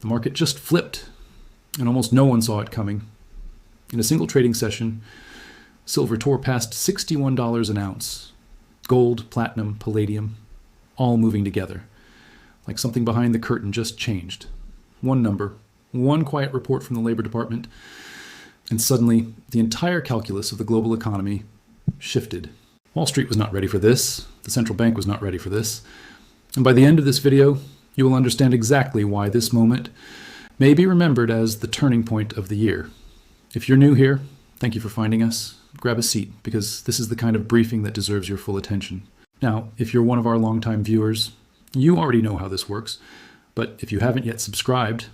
The market just flipped, and almost no one saw it coming. In a single trading session, silver tore past $61 an ounce. Gold, platinum, palladium, all moving together. Like something behind the curtain just changed. One number, one quiet report from the Labor Department, and suddenly the entire calculus of the global economy shifted. Wall Street was not ready for this. The central bank was not ready for this. And by the end of this video, you will understand exactly why this moment may be remembered as the turning point of the year. If you're new here, thank you for finding us. Grab a seat, because this is the kind of briefing that deserves your full attention. Now, if you're one of our longtime viewers, you already know how this works. But if you haven't yet subscribed,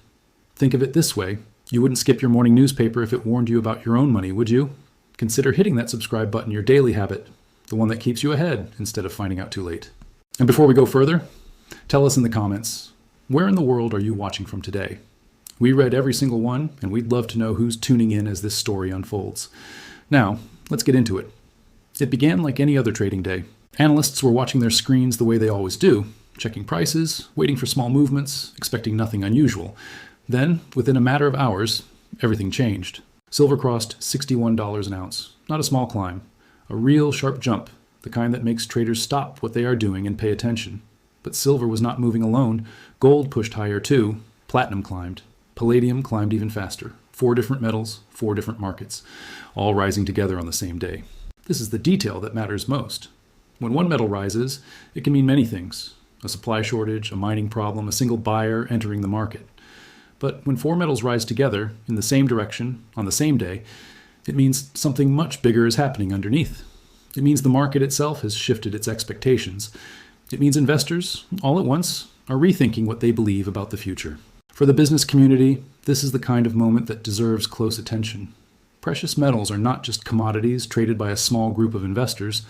think of it this way. You wouldn't skip your morning newspaper if it warned you about your own money, would you? Consider hitting that subscribe button your daily habit, the one that keeps you ahead instead of finding out too late. And before we go further, tell us in the comments, where in the world are you watching from today? We read every single one, and we'd love to know who's tuning in as this story unfolds. Now, let's get into it. It began like any other trading day. Analysts were watching their screens the way they always do, checking prices, waiting for small movements, expecting nothing unusual. Then, within a matter of hours, everything changed. Silver crossed $61 an ounce. Not a small climb. A real sharp jump, the kind that makes traders stop what they are doing and pay attention. But silver was not moving alone. Gold pushed higher too. Platinum climbed. Palladium climbed even faster. 4 different metals, 4 different markets, all rising together on the same day. This is the detail that matters most. When one metal rises, it can mean many things. A supply shortage, a mining problem, a single buyer entering the market. But when 4 metals rise together in the same direction on the same day, it means something much bigger is happening underneath. It means the market itself has shifted its expectations. It means investors, all at once, are rethinking what they believe about the future. For the business community, this is the kind of moment that deserves close attention. Precious metals are not just commodities traded by a small group of investors.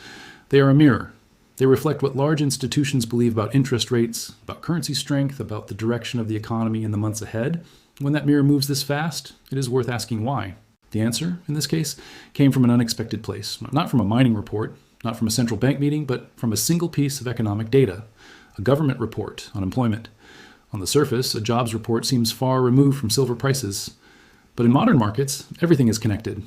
They are a mirror. They reflect what large institutions believe about interest rates, about currency strength, about the direction of the economy in the months ahead. When that mirror moves this fast, it is worth asking why. The answer, in this case, came from an unexpected place. Not from a mining report, not from a central bank meeting, but from a single piece of economic data, a government report on employment. On the surface, a jobs report seems far removed from silver prices. But in modern markets, everything is connected.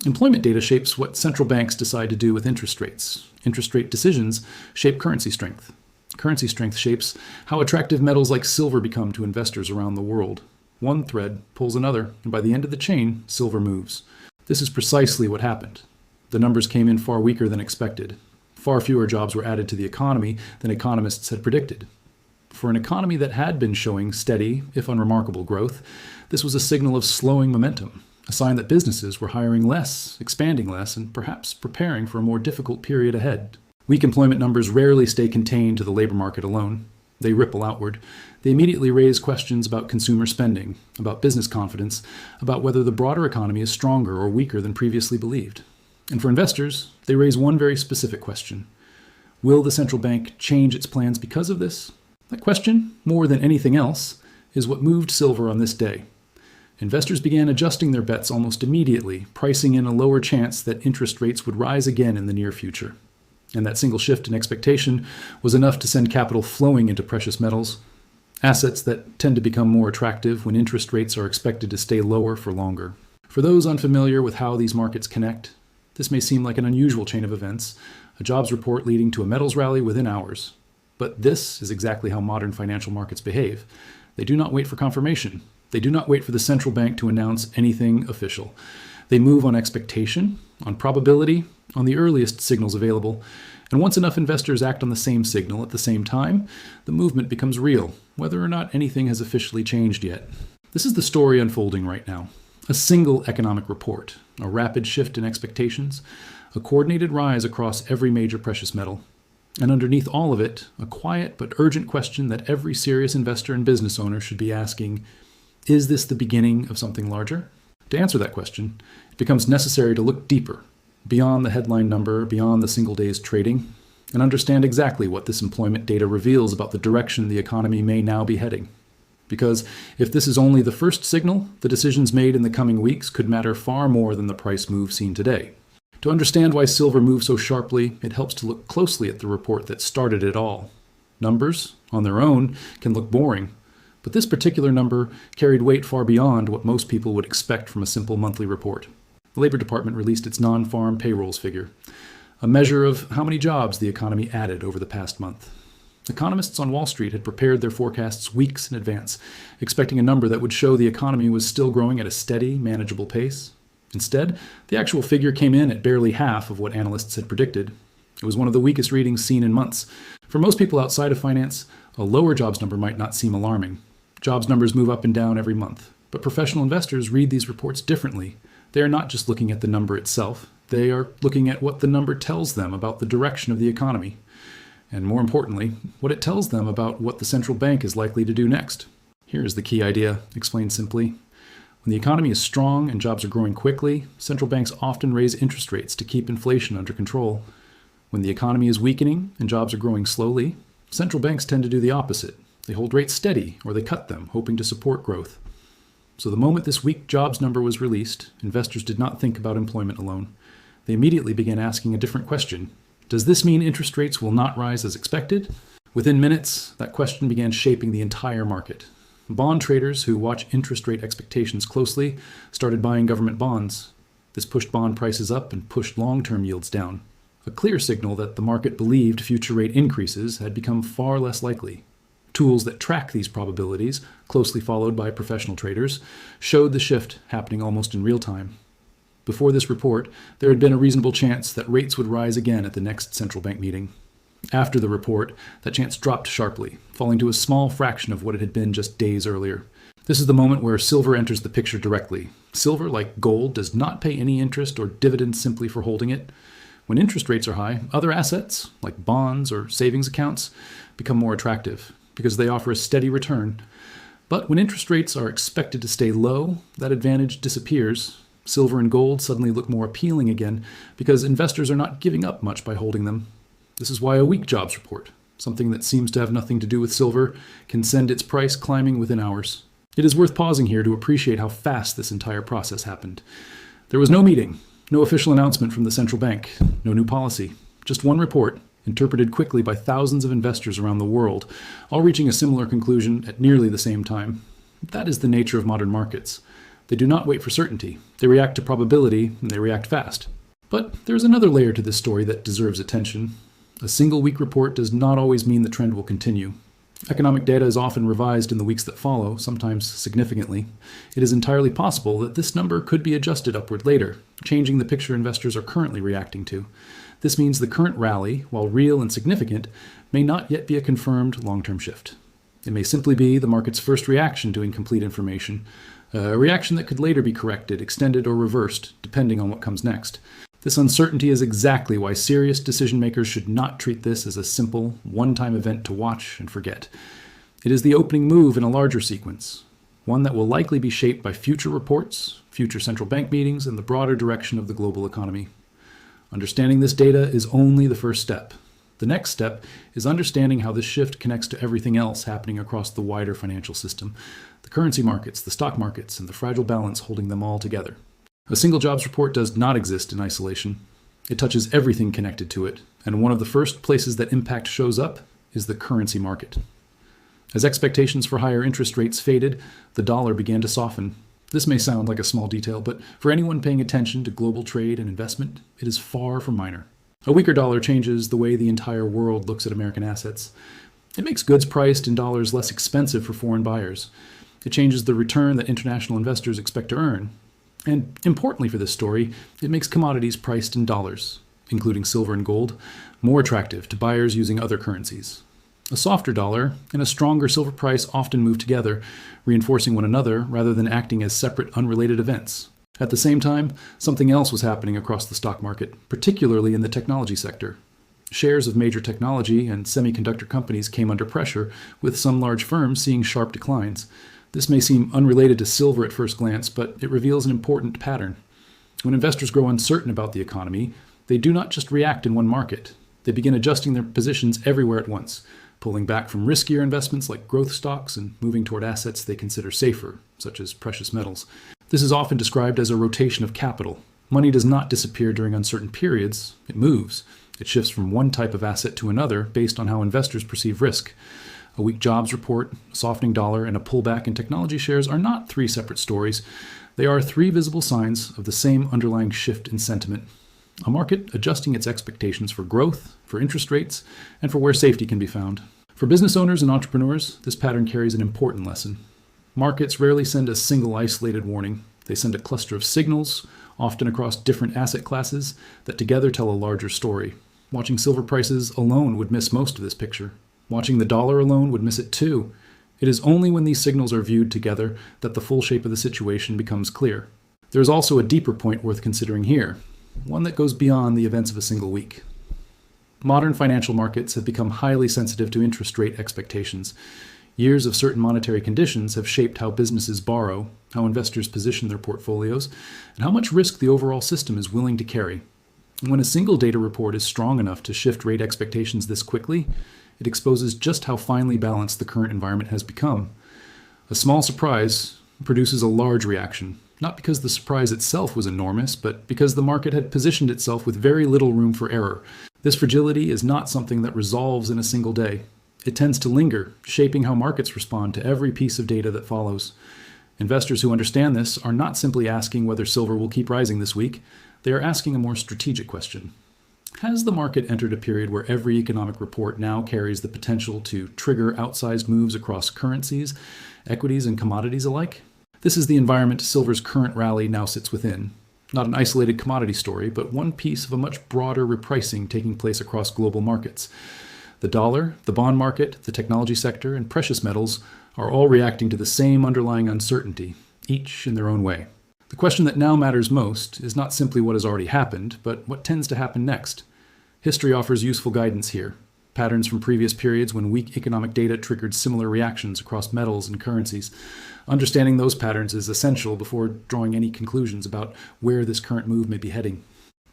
Employment data shapes what central banks decide to do with interest rates. Interest rate decisions shape currency strength. Currency strength shapes how attractive metals like silver become to investors around the world. One thread pulls another, and by the end of the chain, silver moves. This is precisely what happened. The numbers came in far weaker than expected. Far fewer jobs were added to the economy than economists had predicted. For an economy that had been showing steady, if unremarkable, growth, this was a signal of slowing momentum, a sign that businesses were hiring less, expanding less, and perhaps preparing for a more difficult period ahead. Weak employment numbers rarely stay contained to the labor market alone. They ripple outward. They immediately raise questions about consumer spending, about business confidence, about whether the broader economy is stronger or weaker than previously believed. And for investors, they raise one very specific question. Will the central bank change its plans because of this? That question, more than anything else, is what moved silver on this day. Investors began adjusting their bets almost immediately, pricing in a lower chance that interest rates would rise again in the near future. And that single shift in expectation was enough to send capital flowing into precious metals, assets that tend to become more attractive when interest rates are expected to stay lower for longer. For those unfamiliar with how these markets connect, this may seem like an unusual chain of events, a jobs report leading to a metals rally within hours. But this is exactly how modern financial markets behave. They do not wait for confirmation. They do not wait for the central bank to announce anything official. They move on expectation, on probability, on the earliest signals available. And once enough investors act on the same signal at the same time, the movement becomes real, whether or not anything has officially changed yet. This is the story unfolding right now. A single economic report, a rapid shift in expectations, a coordinated rise across every major precious metal. And underneath all of it, a quiet but urgent question that every serious investor and business owner should be asking, is this the beginning of something larger? To answer that question, it becomes necessary to look deeper, beyond the headline number, beyond the single day's trading, and understand exactly what this employment data reveals about the direction the economy may now be heading. Because if this is only the first signal, the decisions made in the coming weeks could matter far more than the price move seen today. To understand why silver moved so sharply, it helps to look closely at the report that started it all. Numbers, on their own, can look boring, but But this particular number carried weight far beyond what most people would expect from a simple monthly report. The Labor Department released its non-farm payrolls figure, a measure of how many jobs the economy added over the past month. Economists on Wall Street had prepared their forecasts weeks in advance, expecting a number that would show the economy was still growing at a steady, manageable pace. Instead, the actual figure came in at barely half of what analysts had predicted. It was one of the weakest readings seen in months. For most people outside of finance, a lower jobs number might not seem alarming. Jobs numbers move up and down every month, but professional investors read these reports differently. They are not just looking at the number itself, they are looking at what the number tells them about the direction of the economy. And more importantly, what it tells them about what the central bank is likely to do next. Here is the key idea, explained simply. When the economy is strong and jobs are growing quickly, central banks often raise interest rates to keep inflation under control. When the economy is weakening and jobs are growing slowly, central banks tend to do the opposite. They hold rates steady or they cut them, hoping to support growth. So the moment this weak jobs number was released, investors did not think about employment alone. They immediately began asking a different question. Does this mean interest rates will not rise as expected? Within minutes, that question began shaping the entire market. Bond traders who watch interest rate expectations closely started buying government bonds. This pushed bond prices up and pushed long-term yields down. A clear signal that the market believed future rate increases had become far less likely. Tools that track these probabilities, closely followed by professional traders, showed the shift happening almost in real time. Before this report, there had been a reasonable chance that rates would rise again at the next central bank meeting. After the report, that chance dropped sharply, falling to a small fraction of what it had been just days earlier. This is the moment where silver enters the picture directly. Silver, like gold, does not pay any interest or dividends simply for holding it. When interest rates are high, other assets, like bonds or savings accounts, become more attractive, because they offer a steady return. But when interest rates are expected to stay low, that advantage disappears. Silver and gold suddenly look more appealing again because investors are not giving up much by holding them. This is why a weak jobs report, something that seems to have nothing to do with silver, can send its price climbing within hours. It is worth pausing here to appreciate how fast this entire process happened. There was no meeting, no official announcement from the central bank, no new policy, just one report, interpreted quickly by thousands of investors around the world, all reaching a similar conclusion at nearly the same time. That is the nature of modern markets. They do not wait for certainty. They react to probability, and they react fast. But there is another layer to this story that deserves attention. A single week report does not always mean the trend will continue. Economic data is often revised in the weeks that follow, sometimes significantly. It is entirely possible that this number could be adjusted upward later, changing the picture investors are currently reacting to. This means the current rally, while real and significant, may not yet be a confirmed long-term shift. It may simply be the market's first reaction to incomplete information, a reaction that could later be corrected, extended, or reversed, depending on what comes next. This uncertainty is exactly why serious decision-makers should not treat this as a simple, one-time event to watch and forget. It is the opening move in a larger sequence, one that will likely be shaped by future reports, future central bank meetings, and the broader direction of the global economy. Understanding this data is only the first step. The next step is understanding how this shift connects to everything else happening across the wider financial system, the currency markets, the stock markets, and the fragile balance holding them all together. A single jobs report does not exist in isolation. It touches everything connected to it, and one of the first places that impact shows up is the currency market. As expectations for higher interest rates faded, the dollar began to soften. This may sound like a small detail, but for anyone paying attention to global trade and investment, it is far from minor. A weaker dollar changes the way the entire world looks at American assets. It makes goods priced in dollars less expensive for foreign buyers. It changes the return that international investors expect to earn. And importantly for this story, it makes commodities priced in dollars, including silver and gold, more attractive to buyers using other currencies. A softer dollar and a stronger silver price often move together, reinforcing one another rather than acting as separate, unrelated events. At the same time, something else was happening across the stock market, particularly in the technology sector. Shares of major technology and semiconductor companies came under pressure, with some large firms seeing sharp declines. This may seem unrelated to silver at first glance, but it reveals an important pattern. When investors grow uncertain about the economy, they do not just react in one market. They begin adjusting their positions everywhere at once, pulling back from riskier investments like growth stocks and moving toward assets they consider safer, such as precious metals. This is often described as a rotation of capital. Money does not disappear during uncertain periods, it moves. It shifts from one type of asset to another based on how investors perceive risk. A weak jobs report, a softening dollar, and a pullback in technology shares are not three separate stories. They are three visible signs of the same underlying shift in sentiment. A market adjusting its expectations for growth, for interest rates, and for where safety can be found. For business owners and entrepreneurs, this pattern carries an important lesson. Markets rarely send a single isolated warning. They send a cluster of signals, often across different asset classes, that together tell a larger story. Watching silver prices alone would miss most of this picture. Watching the dollar alone would miss it too. It is only when these signals are viewed together that the full shape of the situation becomes clear. There is also a deeper point worth considering here, one that goes beyond the events of a single week. Modern financial markets have become highly sensitive to interest rate expectations. Years of certain monetary conditions have shaped how businesses borrow, how investors position their portfolios, and how much risk the overall system is willing to carry. And when a single data report is strong enough to shift rate expectations this quickly, it exposes just how finely balanced the current environment has become. A small surprise produces a large reaction, not because the surprise itself was enormous, but because the market had positioned itself with very little room for error. This fragility is not something that resolves in a single day. It tends to linger, shaping how markets respond to every piece of data that follows. Investors who understand this are not simply asking whether silver will keep rising this week. They are asking a more strategic question. Has the market entered a period where every economic report now carries the potential to trigger outsized moves across currencies, equities, and commodities alike? This is the environment silver's current rally now sits within. Not an isolated commodity story, but one piece of a much broader repricing taking place across global markets. The dollar, the bond market, the technology sector, and precious metals are all reacting to the same underlying uncertainty, each in their own way. The question that now matters most is not simply what has already happened, but what tends to happen next. History offers useful guidance here. Patterns from previous periods when weak economic data triggered similar reactions across metals and currencies. Understanding those patterns is essential before drawing any conclusions about where this current move may be heading.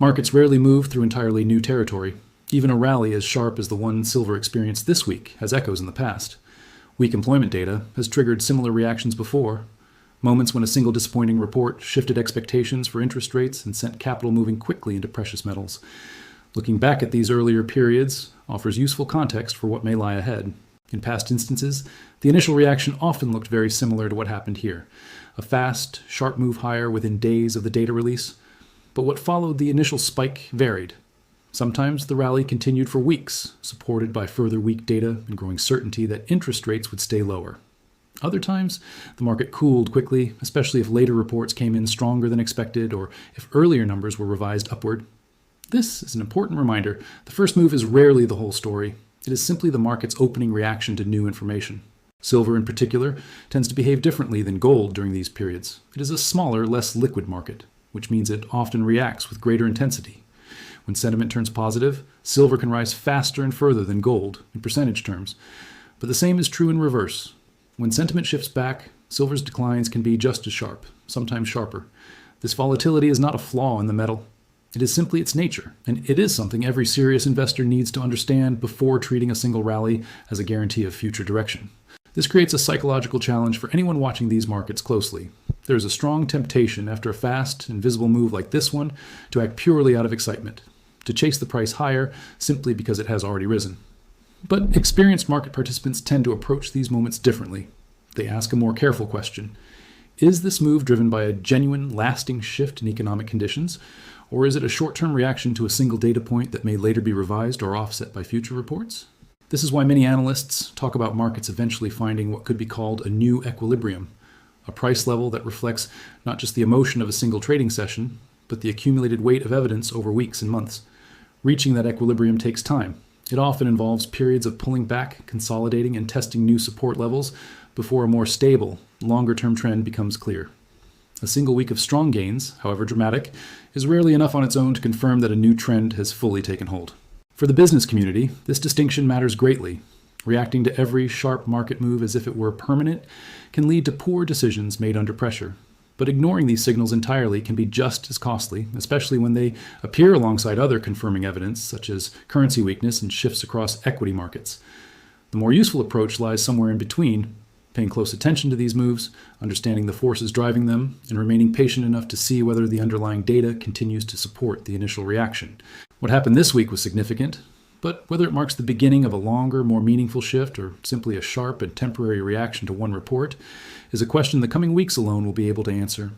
Markets rarely move through entirely new territory. Even a rally as sharp as the one silver experienced this week has echoes in the past. Weak employment data has triggered similar reactions before. Moments when a single disappointing report shifted expectations for interest rates and sent capital moving quickly into precious metals. Looking back at these earlier periods offers useful context for what may lie ahead. In past instances, the initial reaction often looked very similar to what happened here. A fast, sharp move higher within days of the data release. But what followed the initial spike varied. Sometimes the rally continued for weeks, supported by further weak data and growing certainty that interest rates would stay lower. Other times, the market cooled quickly, especially if later reports came in stronger than expected or if earlier numbers were revised upward. This is an important reminder. The first move is rarely the whole story. It is simply the market's opening reaction to new information. Silver, in particular, tends to behave differently than gold during these periods. It is a smaller, less liquid market, which means it often reacts with greater intensity. When sentiment turns positive, silver can rise faster and further than gold in percentage terms. But the same is true in reverse. When sentiment shifts back, silver's declines can be just as sharp, sometimes sharper. This volatility is not a flaw in the metal. It is simply its nature, and it is something every serious investor needs to understand before treating a single rally as a guarantee of future direction. This creates a psychological challenge for anyone watching these markets closely. There is a strong temptation after a fast and visible move like this one to act purely out of excitement, to chase the price higher simply because it has already risen. But experienced market participants tend to approach these moments differently. They ask a more careful question. Is this move driven by a genuine, lasting shift in economic conditions, or is it a short-term reaction to a single data point that may later be revised or offset by future reports? This is why many analysts talk about markets eventually finding what could be called a new equilibrium, a price level that reflects not just the emotion of a single trading session, but the accumulated weight of evidence over weeks and months. Reaching that equilibrium takes time. It often involves periods of pulling back, consolidating, and testing new support levels before a more stable, longer-term trend becomes clear. A single week of strong gains, however dramatic, is rarely enough on its own to confirm that a new trend has fully taken hold. For the business community, this distinction matters greatly. Reacting to every sharp market move as if it were permanent can lead to poor decisions made under pressure. But ignoring these signals entirely can be just as costly, especially when they appear alongside other confirming evidence, such as currency weakness and shifts across equity markets. The more useful approach lies somewhere in between, paying close attention to these moves, understanding the forces driving them, and remaining patient enough to see whether the underlying data continues to support the initial reaction. What happened this week was significant, But whether it marks the beginning of a longer, more meaningful shift, or simply a sharp and temporary reaction to one report, is a question the coming weeks alone will be able to answer.